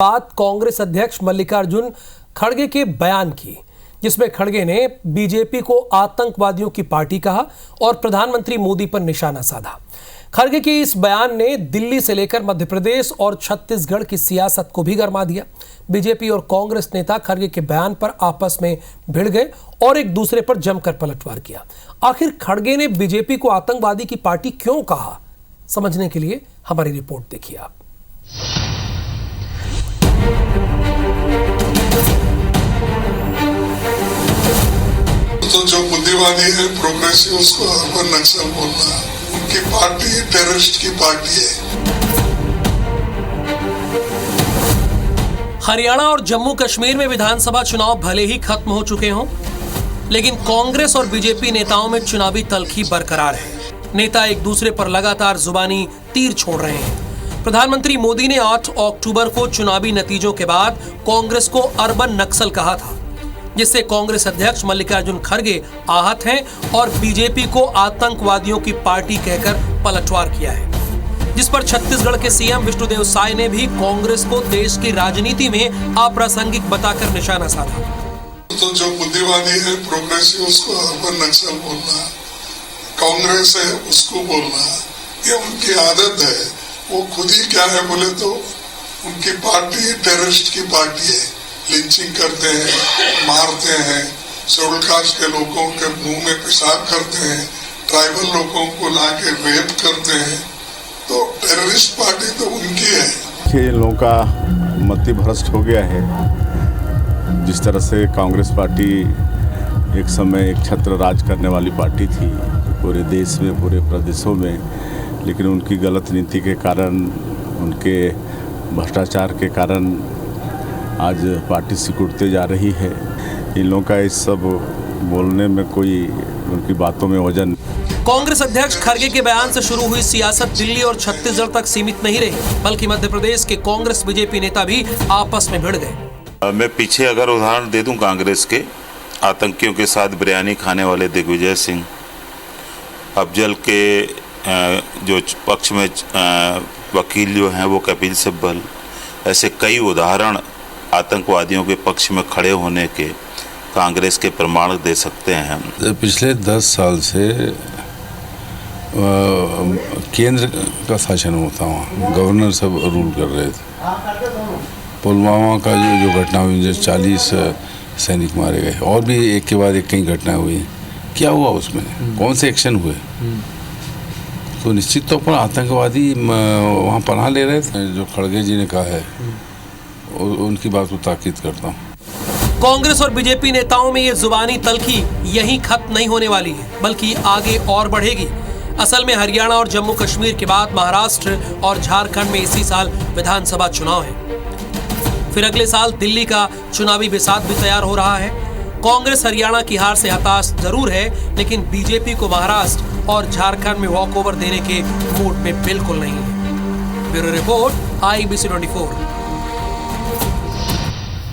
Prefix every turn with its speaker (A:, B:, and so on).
A: बात कांग्रेस अध्यक्ष मल्लिकार्जुन खड़गे के बयान की, जिसमें खड़गे ने बीजेपी को आतंकवादियों की पार्टी कहा और प्रधानमंत्री मोदी पर निशाना साधा। खड़गे के इस बयान ने दिल्ली से लेकर मध्य प्रदेश और छत्तीसगढ़ की सियासत को भी गरमा दिया। बीजेपी और कांग्रेस नेता खड़गे के बयान पर आपस में भिड़ गए और एक दूसरे पर जमकर पलटवार किया। आखिर खड़गे ने बीजेपी को आतंकवादी की पार्टी क्यों कहा, समझने के लिए हमारी रिपोर्ट देखिए आप।
B: तो जो बुद्धिवादी है प्रोग्रेसिव, उसको अर्बन नक्सल बोलना, उनकी पार्टी टेररिस्ट की पार्टी है।
A: हरियाणा और जम्मू कश्मीर में विधानसभा चुनाव भले ही खत्म हो चुके हों, लेकिन कांग्रेस और बीजेपी नेताओं में चुनावी तल्खी बरकरार है। नेता एक दूसरे पर लगातार जुबानी तीर छोड़ रहे हैं। प्रधानमंत्री मोदी ने 8 अक्टूबर को चुनावी नतीजों के बाद कांग्रेस को अर्बन नक्सल कहा था, जिससे कांग्रेस अध्यक्ष मल्लिकार्जुन खड़गे आहत हैं और बीजेपी को आतंकवादियों की पार्टी कहकर पलटवार किया है, जिस पर छत्तीसगढ़ के सीएम विष्णुदेव साय ने भी कांग्रेस को देश की राजनीति में अप्रासंगिक बताकर निशाना साधा।
B: तो जो बुद्धिवादी है प्रोग्रेसिव, उसको अर्बन नक्सल बोलना, कांग्रेस है उसको बोलना, ये उनकी आदत है। वो खुद ही क्या है बोले तो उनकी पार्टी टेररिस्ट की पार्टी है। लिंचिंग करते हैं, मारते हैं, शेड्यूल कास्ट के लोगों के मुंह में पेशाब करते हैं, ट्राइबल लोगों को लाके रेप करते हैं। तो टेररिस्ट पार्टी तो उनकी है।
C: इन लोगों का मति भ्रष्ट हो गया है। जिस तरह से कांग्रेस पार्टी एक समय एक छत्र राज करने वाली पार्टी थी पूरे देश में, पूरे प्रदेशों में, लेकिन उनकी गलत नीति के कारण, उनके भ्रष्टाचार के कारण आज पार्टी सिकुड़ते जा रही है। इन लोगों का इस सब बोलने में कोई उनकी बातों में वजन।
A: कांग्रेस अध्यक्ष खड़गे के बयान से शुरू हुई सियासत दिल्ली और छत्तीसगढ़ तक सीमित नहीं रही, बल्कि मध्य प्रदेश के कांग्रेस बीजेपी नेता भी आपस में भिड़ गए।
D: मैं पीछे अगर उदाहरण दे दूं कांग्रेस के, आतंकियों के साथ बिरयानी खाने वाले दिग्विजय सिंह, अफजल के जो पक्ष में वकील जो हैं वो कपिल सिब्बल, ऐसे कई उदाहरण आतंकवादियों के पक्ष में खड़े होने के कांग्रेस के प्रमाण दे सकते हैं।
E: पिछले 10 साल से केंद्र का शासन होता, वहाँ गवर्नर सब रूल कर रहे थे। पुलवामा का जो घटना हुई, जो 40 सैनिक मारे गए, और भी एक के बाद एक कई घटनाएं हुई, क्या हुआ उसमें, कौन से एक्शन हुए? तो निश्चित तौर पर आतंकवादी वहाँ पनाह ले रहे थे। जो खड़गे जी ने कहा है उनकी बात को ताकीद करता हूँ।
A: कांग्रेस और बीजेपी नेताओं में ये जुबानी तल्खी यहीं खत्म नहीं होने वाली है, बल्कि आगे और बढ़ेगी। असल में हरियाणा और जम्मू कश्मीर के बाद महाराष्ट्र और झारखंड में इसी साल विधानसभा चुनाव है। फिर अगले साल दिल्ली का चुनावी बिसात भी तैयार हो रहा है। कांग्रेस हरियाणा की हार से हताश जरूर है, लेकिन बीजेपी को महाराष्ट्र और झारखंड में वॉकओवर देने के मूड में बिल्कुल नहीं है। Bureau report, IBC 24।